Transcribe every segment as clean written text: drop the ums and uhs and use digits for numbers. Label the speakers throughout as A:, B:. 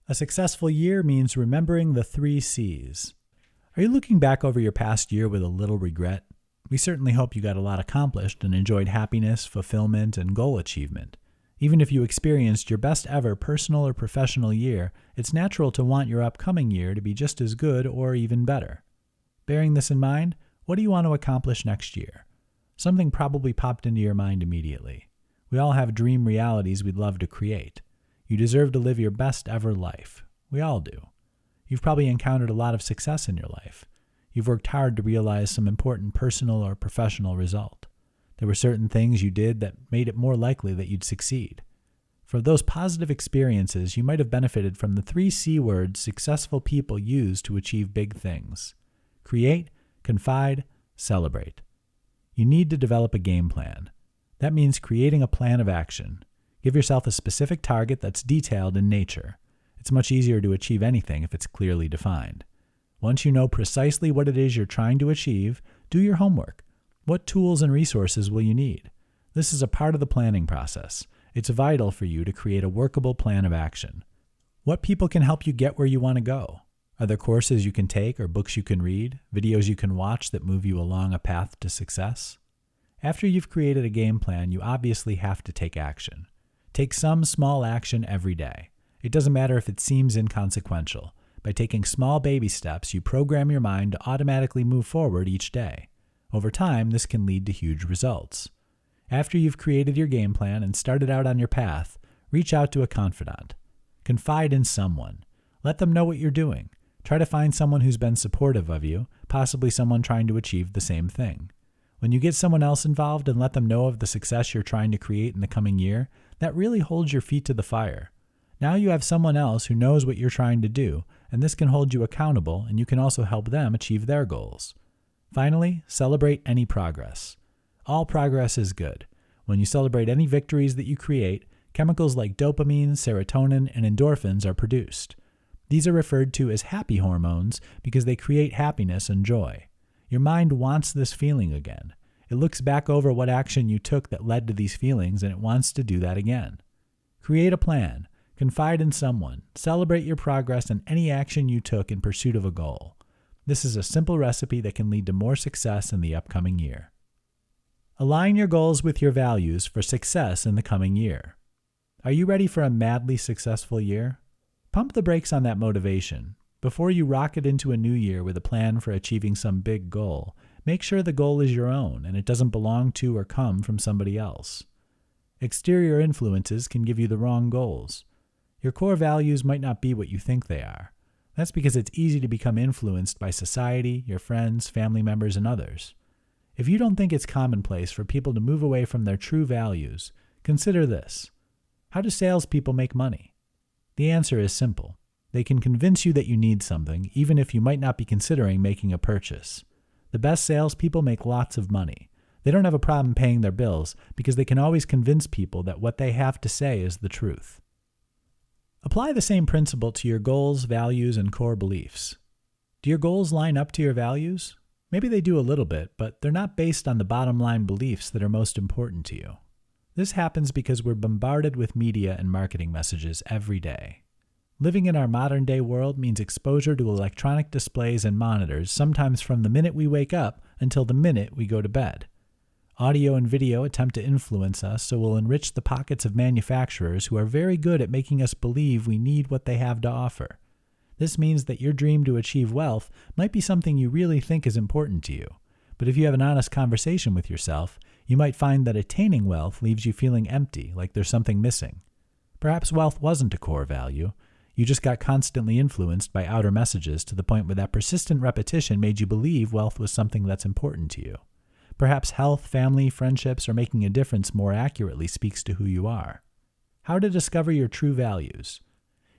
A: A successful year means remembering the 3 C's. Are you looking back over your past year with a little regret? We certainly hope you got a lot accomplished and enjoyed happiness, fulfillment, and goal achievement. Even if you experienced your best ever personal or professional year, it's natural to want your upcoming year to be just as good or even better. Bearing this in mind, what do you want to accomplish next year? Something probably popped into your mind immediately. We all have dream realities we'd love to create. You deserve to live your best ever life. We all do. You've probably encountered a lot of success in your life. You've worked hard to realize some important personal or professional result. There were certain things you did that made it more likely that you'd succeed. For those positive experiences, you might have benefited from the 3 C words successful people use to achieve big things. Create, confide, celebrate. You need to develop a game plan. That means creating a plan of action. Give yourself a specific target that's detailed in nature. It's much easier to achieve anything if it's clearly defined. Once you know precisely what it is you're trying to achieve, do your homework. What tools and resources will you need? This is a part of the planning process. It's vital for you to create a workable plan of action. What people can help you get where you want to go? Are there courses you can take or books you can read, videos you can watch that move you along a path to success? After you've created a game plan, you obviously have to take action. Take some small action every day. It doesn't matter if it seems inconsequential. By taking small baby steps, you program your mind to automatically move forward each day. Over time, this can lead to huge results. After you've created your game plan and started out on your path, reach out to a confidant. Confide in someone. Let them know what you're doing. Try to find someone who's been supportive of you, possibly someone trying to achieve the same thing. When you get someone else involved and let them know of the success you're trying to create in the coming year, that really holds your feet to the fire. Now you have someone else who knows what you're trying to do, and this can hold you accountable, and you can also help them achieve their goals. Finally, celebrate any progress. All progress is good. When you celebrate any victories that you create, chemicals like dopamine, serotonin, and endorphins are produced. These are referred to as happy hormones because they create happiness and joy. Your mind wants this feeling again. It looks back over what action you took that led to these feelings, and it wants to do that again. Create a plan. Confide in someone. Celebrate your progress and any action you took in pursuit of a goal. This is a simple recipe that can lead to more success in the upcoming year. Align your goals with your values for success in the coming year. Are you ready for a madly successful year? Pump the brakes on that motivation. Before you rocket into a new year with a plan for achieving some big goal, make sure the goal is your own and it doesn't belong to or come from somebody else. Exterior influences can give you the wrong goals. Your core values might not be what you think they are. That's because it's easy to become influenced by society, your friends, family members, and others. If you don't think it's commonplace for people to move away from their true values, consider this. How do salespeople make money? The answer is simple. They can convince you that you need something, even if you might not be considering making a purchase. The best salespeople make lots of money. They don't have a problem paying their bills because they can always convince people that what they have to say is the truth. Apply the same principle to your goals, values, and core beliefs. Do your goals line up to your values? Maybe they do a little bit, but they're not based on the bottom line beliefs that are most important to you. This happens because we're bombarded with media and marketing messages every day. Living in our modern-day world means exposure to electronic displays and monitors, sometimes from the minute we wake up until the minute we go to bed. Audio and video attempt to influence us, so we'll enrich the pockets of manufacturers who are very good at making us believe we need what they have to offer. This means that your dream to achieve wealth might be something you really think is important to you. But if you have an honest conversation with yourself, you might find that attaining wealth leaves you feeling empty, like there's something missing. Perhaps wealth wasn't a core value. You just got constantly influenced by outer messages to the point where that persistent repetition made you believe wealth was something that's important to you. Perhaps health, family, friendships, or making a difference more accurately speaks to who you are. How to discover your true values.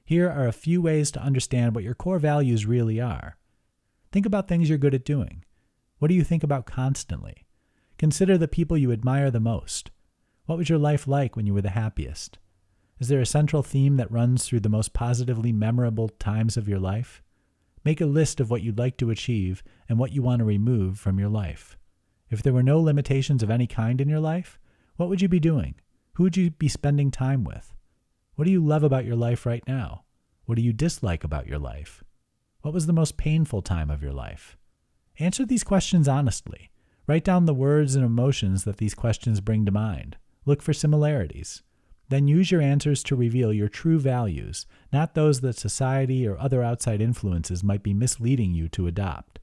A: Here are a few ways to understand what your core values really are. Think about things you're good at doing. What do you think about constantly? Consider the people you admire the most. What was your life like when you were the happiest? Is there a central theme that runs through the most positively memorable times of your life? Make a list of what you'd like to achieve and what you want to remove from your life. If there were no limitations of any kind in your life, what would you be doing? Who would you be spending time with? What do you love about your life right now? What do you dislike about your life? What was the most painful time of your life? Answer these questions honestly. Write down the words and emotions that these questions bring to mind. Look for similarities. Then use your answers to reveal your true values, not those that society or other outside influences might be misleading you to adopt.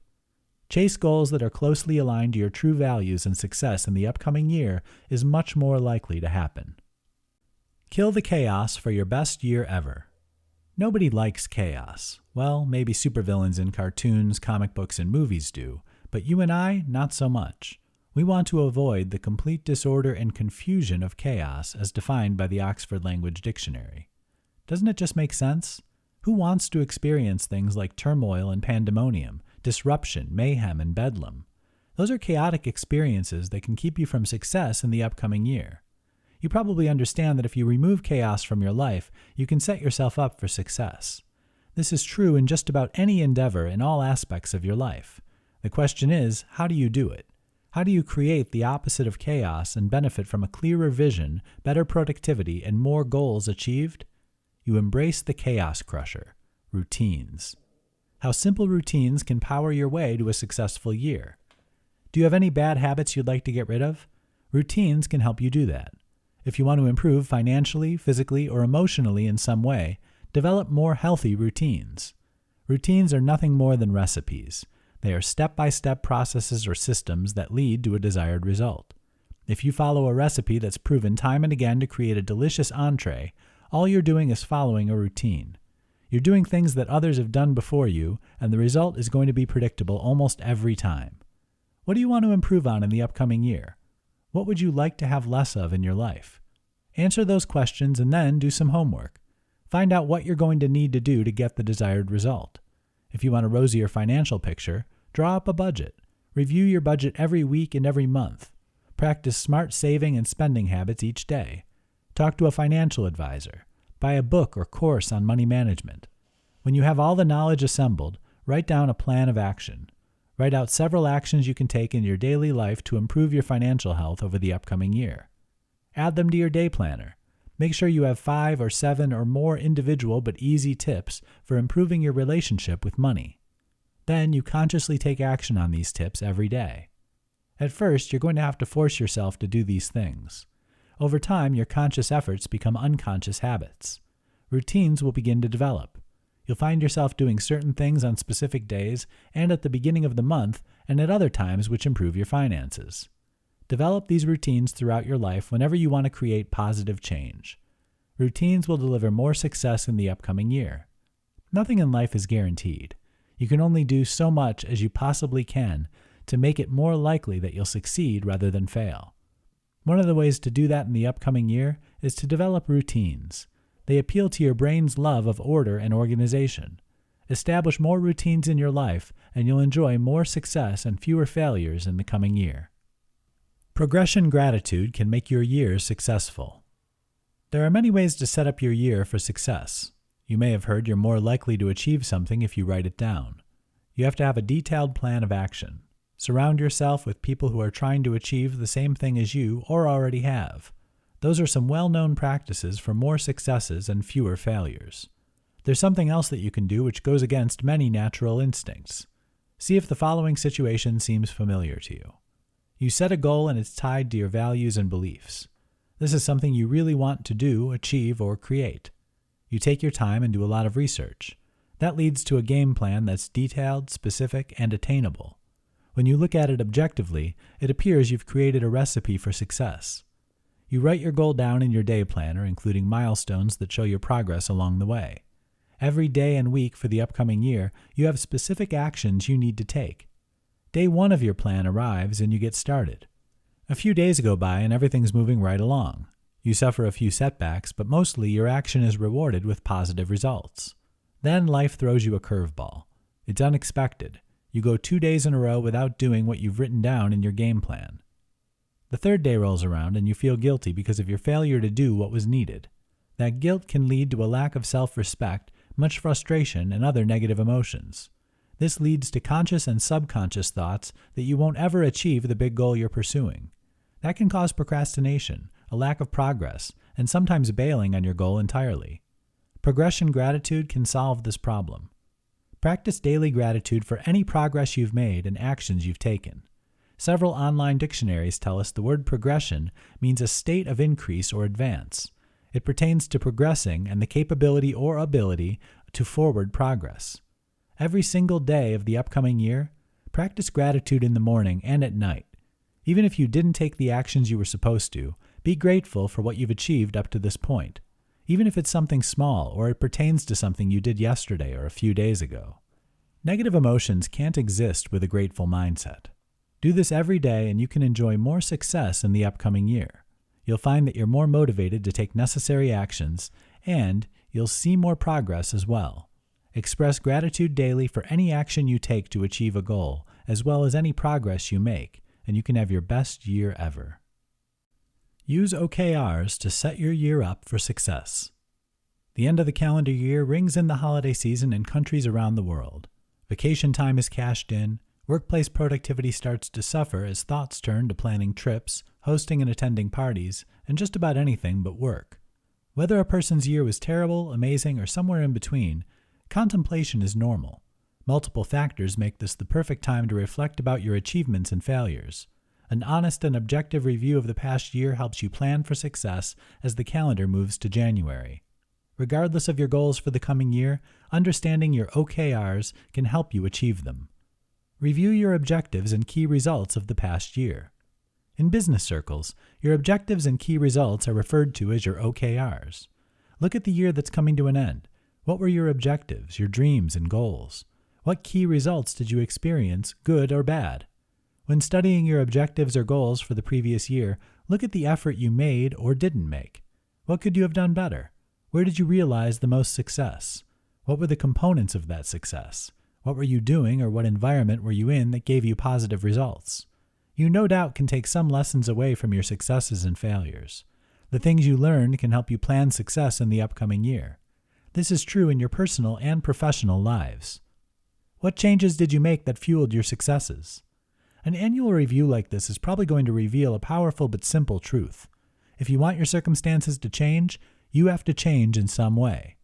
A: Chase goals that are closely aligned to your true values, and success in the upcoming year is much more likely to happen. Kill the chaos for your best year ever. Nobody likes chaos. Well, maybe supervillains in cartoons, comic books, and movies do, but you and I, not so much. We want to avoid the complete disorder and confusion of chaos as defined by the Oxford Language Dictionary. Doesn't it just make sense? Who wants to experience things like turmoil and pandemonium, disruption, mayhem, and bedlam? Those are chaotic experiences that can keep you from success in the upcoming year. You probably understand that if you remove chaos from your life, you can set yourself up for success. This is true in just about any endeavor in all aspects of your life. The question is, how do you do it? How do you create the opposite of chaos and benefit from a clearer vision, better productivity, and more goals achieved? You embrace the chaos crusher, routines. How simple routines can power your way to a successful year. Do you have any bad habits you'd like to get rid of? Routines can help you do that. If you want to improve financially, physically, or emotionally in some way, develop more healthy routines. Routines are nothing more than recipes. They are step-by-step processes or systems that lead to a desired result. If you follow a recipe that's proven time and again to create a delicious entree, all you're doing is following a routine. You're doing things that others have done before you, and the result is going to be predictable almost every time. What do you want to improve on in the upcoming year? What would you like to have less of in your life? Answer those questions and then do some homework. Find out what you're going to need to do to get the desired result. If you want a rosier financial picture, draw up a budget. Review your budget every week and every month. Practice smart saving and spending habits each day. Talk to a financial advisor. Buy a book or course on money management. When you have all the knowledge assembled, write down a plan of action. Write out several actions you can take in your daily life to improve your financial health over the upcoming year. Add them to your day planner. Make sure you have 5 or 7 or more individual but easy tips for improving your relationship with money. Then you consciously take action on these tips every day. At first, you're going to have to force yourself to do these things. Over time, your conscious efforts become unconscious habits. Routines will begin to develop. You'll find yourself doing certain things on specific days and at the beginning of the month and at other times which improve your finances. Develop these routines throughout your life whenever you want to create positive change. Routines will deliver more success in the upcoming year. Nothing in life is guaranteed. You can only do so much as you possibly can to make it more likely that you'll succeed rather than fail. One of the ways to do that in the upcoming year is to develop routines. They appeal to your brain's love of order and organization. Establish more routines in your life, and you'll enjoy more success and fewer failures in the coming year. Progression gratitude can make your year successful. There are many ways to set up your year for success. You may have heard you're more likely to achieve something if you write it down. You have to have a detailed plan of action. Surround yourself with people who are trying to achieve the same thing as you or already have. Those are some well-known practices for more successes and fewer failures. There's something else that you can do which goes against many natural instincts. See if the following situation seems familiar to you. You set a goal and it's tied to your values and beliefs. This is something you really want to do, achieve, or create. You take your time and do a lot of research. That leads to a game plan that's detailed, specific, and attainable. When you look at it objectively, it appears you've created a recipe for success. You write your goal down in your day planner, including milestones that show your progress along the way. Every day and week for the upcoming year, you have specific actions you need to take. Day 1 of your plan arrives and you get started. A few days go by and everything's moving right along. You suffer a few setbacks, but mostly your action is rewarded with positive results. Then life throws you a curveball. It's unexpected. You go 2 days in a row without doing what you've written down in your game plan. The 3rd day rolls around and you feel guilty because of your failure to do what was needed. That guilt can lead to a lack of self-respect, much frustration, and other negative emotions. This leads to conscious and subconscious thoughts that you won't ever achieve the big goal you're pursuing. That can cause procrastination, a lack of progress, and sometimes bailing on your goal entirely. Progression gratitude can solve this problem. Practice daily gratitude for any progress you've made and actions you've taken. Several online dictionaries tell us the word progression means a state of increase or advance. It pertains to progressing and the capability or ability to forward progress. Every single day of the upcoming year, practice gratitude in the morning and at night. Even if you didn't take the actions you were supposed to, be grateful for what you've achieved up to this point, even if it's something small or it pertains to something you did yesterday or a few days ago. Negative emotions can't exist with a grateful mindset. Do this every day and you can enjoy more success in the upcoming year. You'll find that you're more motivated to take necessary actions, and you'll see more progress as well. Express gratitude daily for any action you take to achieve a goal, as well as any progress you make, and you can have your best year ever. Use OKRs to set your year up for success. The end of the calendar year rings in the holiday season in countries around the world. Vacation time is cashed in, workplace productivity starts to suffer as thoughts turn to planning trips, hosting and attending parties, and just about anything but work. Whether a person's year was terrible, amazing, or somewhere in between, contemplation is normal. Multiple factors make this the perfect time to reflect about your achievements and failures. An honest and objective review of the past year helps you plan for success as the calendar moves to January. Regardless of your goals for the coming year, understanding your OKRs can help you achieve them. Review your objectives and key results of the past year. In business circles, your objectives and key results are referred to as your OKRs. Look at the year that's coming to an end. What were your objectives, your dreams, and goals? What key results did you experience, good or bad? When studying your objectives or goals for the previous year, look at the effort you made or didn't make. What could you have done better? Where did you realize the most success? What were the components of that success? What were you doing or what environment were you in that gave you positive results? You no doubt can take some lessons away from your successes and failures. The things you learned can help you plan success in the upcoming year. This is true in your personal and professional lives. What changes did you make that fueled your successes? An annual review like this is probably going to reveal a powerful but simple truth. If you want your circumstances to change, you have to change in some way.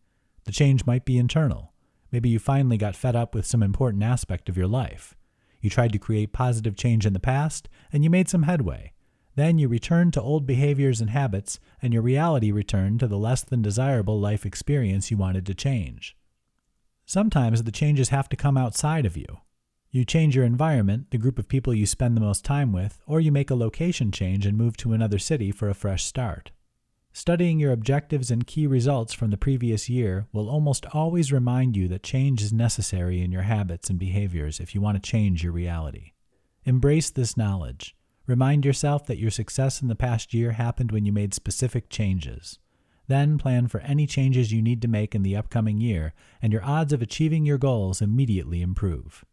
A: The change might be internal. Maybe you finally got fed up with some important aspect of your life. You tried to create positive change in the past, and you made some headway. Then you returned to old behaviors and habits, and your reality returned to the less than desirable life experience you wanted to change. Sometimes the changes have to come outside of you. You change your environment, the group of people you spend the most time with, or you make a location change and move to another city for a fresh start. Studying your objectives and key results from the previous year will almost always remind you that change is necessary in your habits and behaviors if you want to change your reality. Embrace this knowledge. Remind yourself that your success in the past year happened when you made specific changes. Then plan for any changes you need to make in the upcoming year, and your odds of achieving your goals immediately improve.